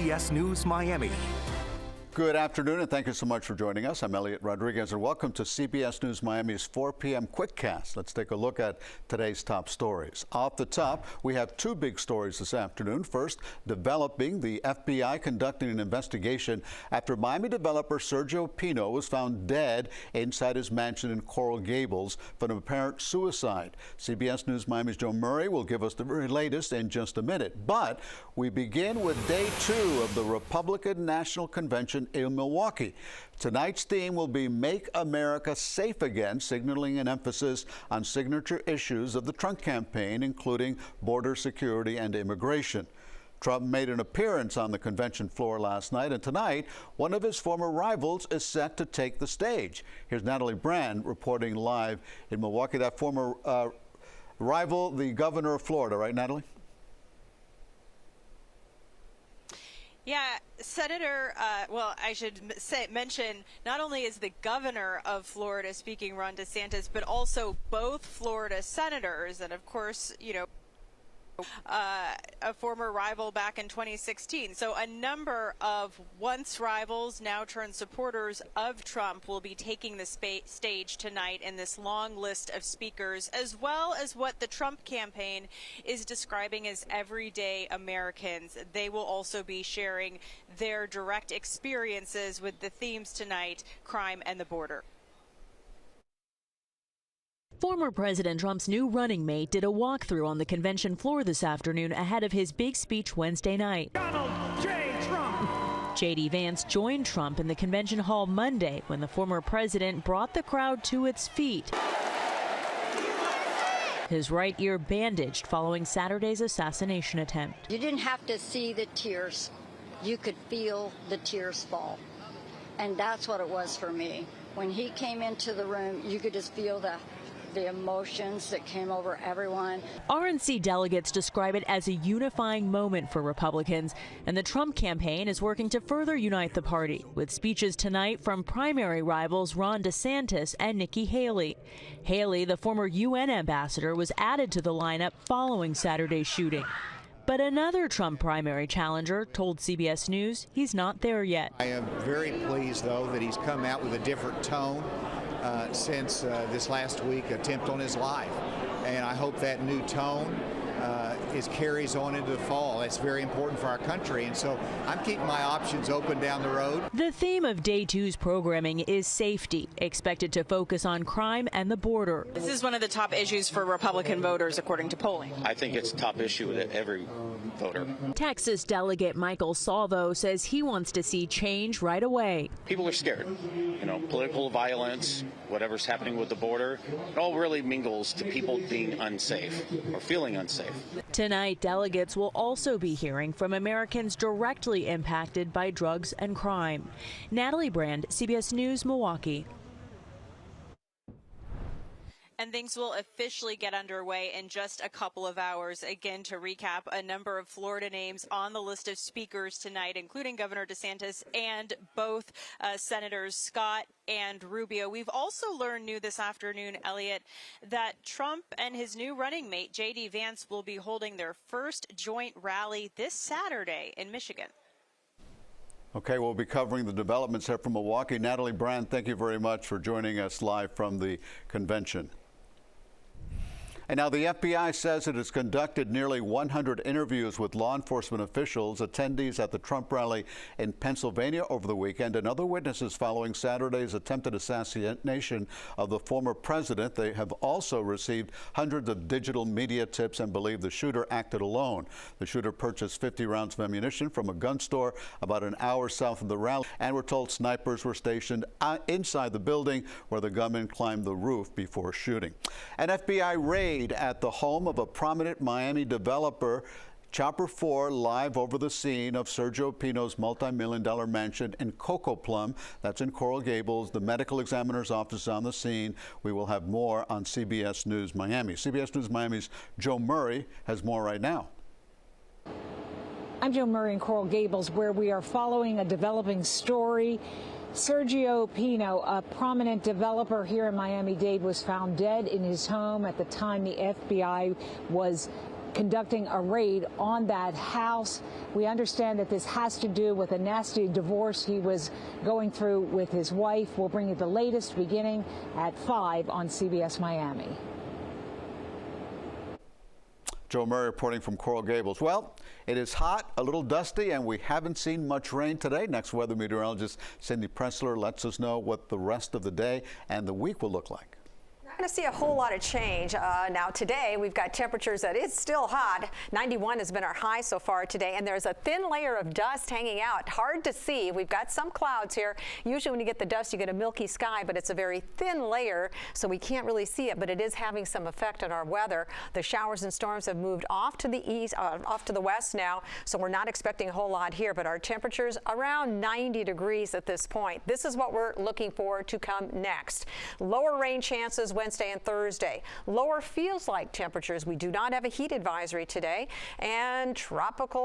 CBS News Miami. Good afternoon, and thank you so much for joining us. I'm Elliot Rodriguez, and welcome to CBS News Miami's 4 p.m. Quickcast. Let's take a look at today's top stories. Off the top, we have two big stories this afternoon. First, developing, the FBI conducting an investigation after Miami developer Sergio Pino was found dead inside his mansion in Coral Gables from an apparent suicide. CBS News Miami's Joe Murray will give us the very latest in just a minute. But we begin with day 2 of the Republican National Convention in Milwaukee. Tonight's theme will be Make America Safe Again, signaling an emphasis on signature issues of the Trump campaign, including border security and immigration. Trump made an appearance on the convention floor last night, and tonight, one of his former rivals is set to take the stage. Here's Natalie Brand reporting live in Milwaukee. That former rival, the governor of Florida, right, Natalie? Yeah, Senator, well, I should mention, not only is the governor of Florida speaking, Ron DeSantis, but also both Florida senators, and of course, you know, a former rival back in 2016. So a number of once rivals, now turned supporters of Trump will be taking the stage tonight in this long list of speakers, as well as what the Trump campaign is describing as everyday Americans. They will also be sharing their direct experiences with the themes tonight, crime and the border. Former President Trump's new running mate did a walkthrough on the convention floor this afternoon ahead of his big speech Wednesday night. Donald J. Trump. JD Vance joined Trump in the convention hall Monday when the former president brought the crowd to its feet. His right ear bandaged following Saturday's assassination attempt. You didn't have to see the tears. You could feel the tears fall. And that's what it was for me. When he came into the room, you could just feel the emotions that came over everyone. RNC delegates describe it as a unifying moment for Republicans, and the Trump campaign is working to further unite the party, with speeches tonight from primary rivals Ron DeSantis and Nikki Haley. Haley, the former UN ambassador, was added to the lineup following Saturday's shooting. But another Trump primary challenger told CBS News he's not there yet. I am very pleased, though, that he's come out with a different tone since this last week attempt on his life. And I hope that new tone carries on into the fall. That's very important for our country, and so I'm keeping my options open down the road. The theme of Day 2's programming is safety, expected to focus on crime and the border. This is one of the top issues for Republican voters, according to polling. I think it's a top issue with every voter. Texas delegate Michael Salvo says he wants to see change right away. People are scared. You know, political violence, whatever's happening with the border, it all really mingles to people being unsafe or feeling unsafe. Tonight, delegates will also be hearing from Americans directly impacted by drugs and crime. Natalie Brand, CBS News, Milwaukee. And things will officially get underway in just a couple of hours. Again, to recap, a number of Florida names on the list of speakers tonight, including Governor DeSantis and both Senators Scott and Rubio. We've also learned new this afternoon, Elliot, that Trump and his new running mate, JD Vance, will be holding their first joint rally this Saturday in Michigan. Okay, we'll be covering the developments here from Milwaukee. Natalie Brand, thank you very much for joining us live from the convention. And now the FBI says it has conducted nearly 100 interviews with law enforcement officials, attendees at the Trump rally in Pennsylvania over the weekend, and other witnesses following Saturday's attempted assassination of the former president. They have also received hundreds of digital media tips and believe the shooter acted alone. The shooter purchased 50 rounds of ammunition from a gun store about an hour south of the rally, and we're told snipers were stationed inside the building where the gunman climbed the roof before shooting. An FBI raid at the home of a prominent Miami developer. Chopper 4 live over the scene of Sergio Pino's multi-million-dollar mansion in Coco Plum. That's in Coral Gables. The medical examiner's office is on the scene. We will have more on CBS News Miami. CBS News Miami's Joe Murray has more right now. I'm Joe Murray in Coral Gables, where we are following a developing story. Sergio Pino, a prominent developer here in Miami-Dade, was found dead in his home at the time the FBI was conducting a raid on that house. We understand that this has to do with a nasty divorce he was going through with his wife. We'll bring you the latest beginning at 5 on CBS Miami. Joe Murray reporting from Coral Gables. Well, it is hot, a little dusty, and we haven't seen much rain today. Next weather meteorologist Cindy Pressler lets us know what the rest of the day and the week will look like. Not going to see a whole lot of change. Now today we've got temperatures that is still hot. 91 has been our high so far today, and there's a thin layer of dust hanging out. Hard to see. We've got some clouds here. Usually when you get the dust you get a milky sky, but it's a very thin layer, so we can't really see it, but it is having some effect on our weather. The showers and storms have moved off to the east, off to the west now, so we're not expecting a whole lot here, but our temperatures around 90 degrees at this point. This is what we're looking for to come next. Lower rain chances Wednesday and Thursday. Lower feels like temperatures. We do not have a heat advisory today, and tropics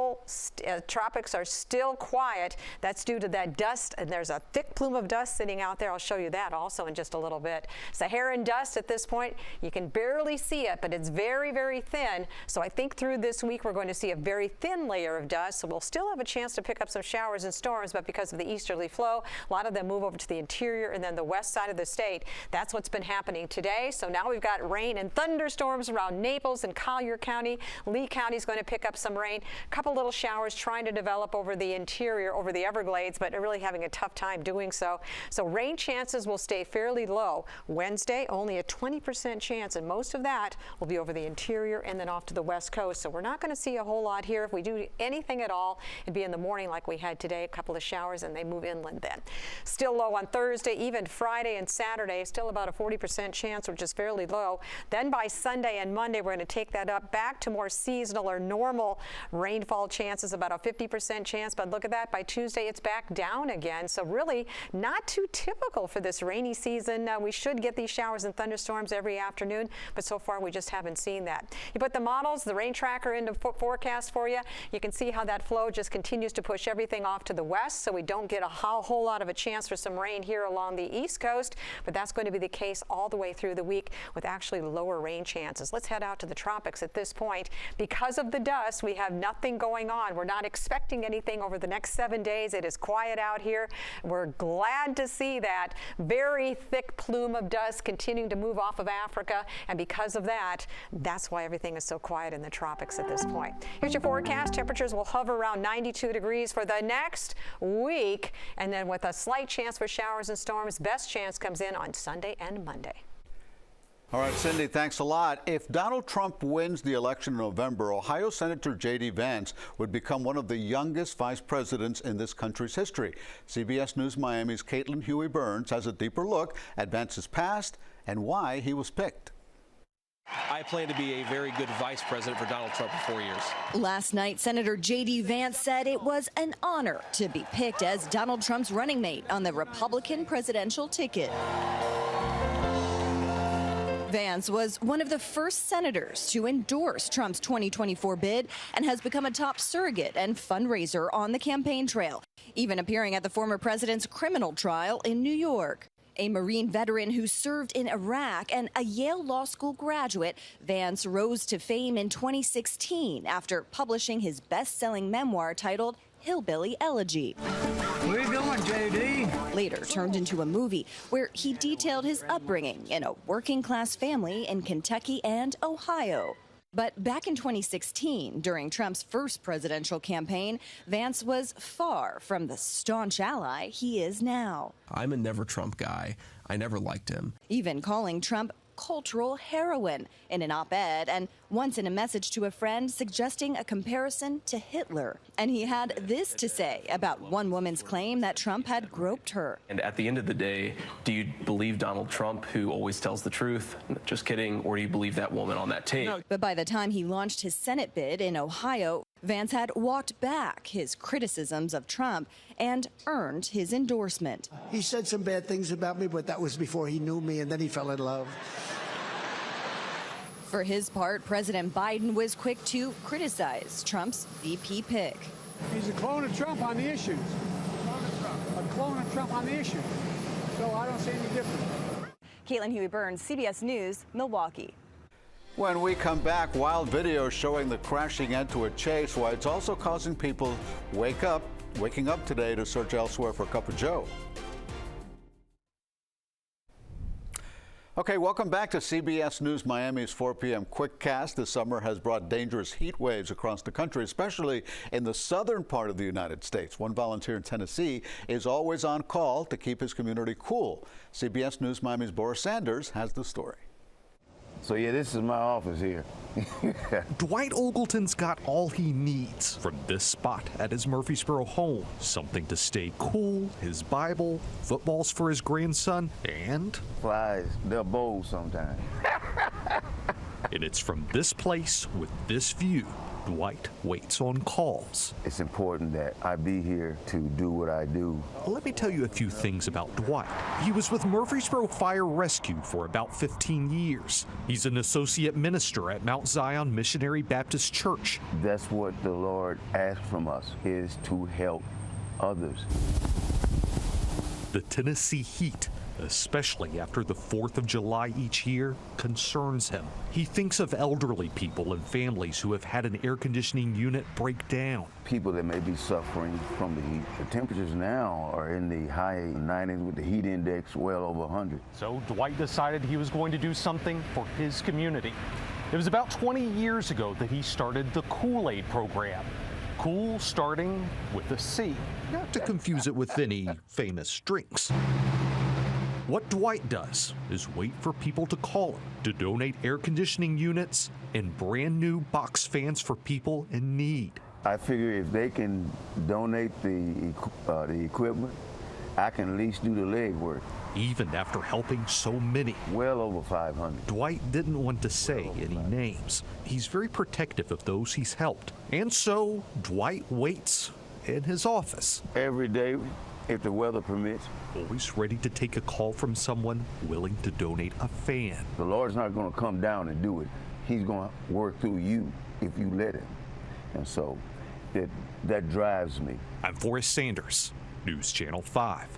are still quiet. That's due to that dust, and there's a thick plume of dust sitting out there. I'll show you that also in just a little bit. Saharan dust at this point, you can barely see it, but it's very, very thin. So I think through this week we're going to see a very thin layer of dust, so we'll still have a chance to pick up some showers and storms, but because of the easterly flow, a lot of them move over to the interior and then the west side of the state. That's what's been happening today. So now we've got rain and thunderstorms around Naples and Collier County. Lee County is going to pick up some rain. A couple little showers trying to develop over the interior, over the Everglades, but really having a tough time doing so. So rain chances will stay fairly low. Wednesday, only a 20% chance, and most of that will be over the interior and then off to the west coast. So we're not going to see a whole lot here. If we do anything at all, it'd be in the morning like we had today, a couple of showers, and they move inland then. Still low on Thursday, even Friday and Saturday, still about a 40% chance, which is fairly low. Then by Sunday and Monday, we're going to take that up back to more seasonal or normal rainfall chances, about a 50% chance. But look at that, by Tuesday, it's back down again. So really not too typical for this rainy season. We should get these showers and thunderstorms every afternoon, but so far we just haven't seen that. You put the models, the rain tracker into forecast for you. You can see how that flow just continues to push everything off to the west, so we don't get a whole lot of a chance for some rain here along the east coast, but that's going to be the case all the way through the week with actually lower rain chances. Let's head out to the tropics at this point. Because of the dust, we have nothing going on. We're not expecting anything over the next 7 days. It is quiet out here. We're glad to see that very thick plume of dust continuing to move off of Africa, and because of that, that's why everything is so quiet in the tropics at this point. Here's your forecast. Temperatures will hover around 92 degrees for the next week, and then with a slight chance for showers and storms, best chance comes in on Sunday and Monday. All right, Cindy, thanks a lot. If Donald Trump wins the election in November, Ohio Senator JD Vance would become one of the youngest vice presidents in this country's history. CBS News Miami's Caitlin Huey-Burns has a deeper look at Vance's past and why he was picked. I plan to be a very good vice president for Donald Trump for 4 years. Last night, Senator JD Vance said it was an honor to be picked as Donald Trump's running mate on the Republican presidential ticket. Vance was one of the first senators to endorse Trump's 2024 bid and has become a top surrogate and fundraiser on the campaign trail, even appearing at the former president's criminal trial in New York. A Marine veteran who served in Iraq and a Yale Law School graduate, Vance rose to fame in 2016 after publishing his best-selling memoir titled Hillbilly Elegy. Where you going, JD? Later turned into a movie where he detailed his upbringing in a working-class family in Kentucky and Ohio. But back in 2016, during Trump's first presidential campaign, Vance was far from the staunch ally he is now. I'm a never Trump guy. I never liked him. Even calling Trump cultural heroin in an op-ed, and once in a message to a friend suggesting a comparison to Hitler. And he had this to say about one woman's claim that Trump had groped her. And at the end of the day, do you believe Donald Trump, who always tells the truth? Just kidding. Or do you believe that woman on that tape? But by the time he launched his Senate bid in Ohio, Vance had walked back his criticisms of Trump and earned his endorsement. He said some bad things about me, but that was before he knew me, and then he fell in love. For his part, President Biden was quick to criticize Trump's VP pick. He's a clone of Trump on the issues. A clone of Trump on the issues. So I don't see any difference. Caitlin Huey-Burns, CBS News, Milwaukee. When we come back, wild video showing the crashing end to a chase, why it's also causing people waking up today to search elsewhere for a cup of joe. Okay, welcome back to CBS News Miami's 4 p.m. Quickcast. This summer has brought dangerous heat waves across the country, especially in the southern part of the United States. One volunteer in Tennessee is always on call to keep his community cool. CBS News Miami's Boris Sanders has the story. So yeah, this is my office here. Dwight Ogleton's got all he needs from this spot at his Murfreesboro home. Something to stay cool, his Bible, footballs for his grandson, and flies, they're bold sometimes. And it's from this place with this view, Dwight waits on calls. It's important that I be here to do what I do. Let me tell you a few things about Dwight. He was with Murfreesboro Fire Rescue for about 15 years. He's an associate minister at Mount Zion Missionary Baptist Church. That's what the Lord asks from us, is to help others. The Tennessee heat, especially after the 4th of July each year, concerns him. He thinks of elderly people and families who have had an air conditioning unit break down. People that may be suffering from the heat. The temperatures now are in the high 90s with the heat index well over 100. So Dwight decided he was going to do something for his community. It was about 20 years ago that he started the Kool-Aid program. Cool starting with a C. Not to confuse it with any famous drinks. What Dwight does is wait for people to call him to donate air conditioning units and brand new box fans for people in need. I figure if they can donate the equipment, I can at least do the legwork. Even after helping so many. Well over 500. Dwight didn't want to say any names. He's very protective of those he's helped. And so Dwight waits in his office. Every day, if the weather permits. Always ready to take a call from someone willing to donate a fan. The Lord's not going to come down and do it. He's going to work through you if you let him. And so that drives me. I'm Forrest Sanders, News Channel 5.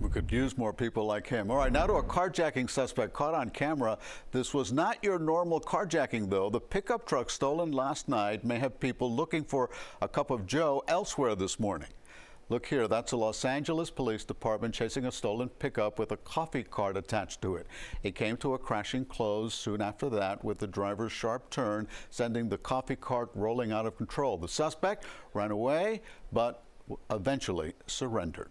We could use more people like him. All right, now to a carjacking suspect caught on camera. This was not your normal carjacking, though. The pickup truck stolen last night may have people looking for a cup of joe elsewhere this morning. Look here, that's the Los Angeles Police Department chasing a stolen pickup with a coffee cart attached to it. It came to a crashing close soon after that, with the driver's sharp turn sending the coffee cart rolling out of control. The suspect ran away, but eventually surrendered.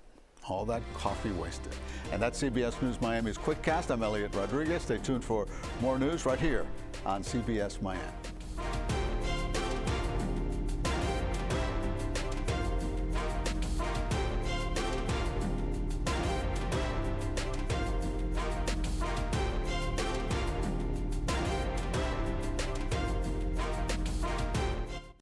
All that coffee wasted. And that's CBS News Miami's Quickcast. I'm Elliot Rodriguez. Stay tuned for more news right here on CBS Miami.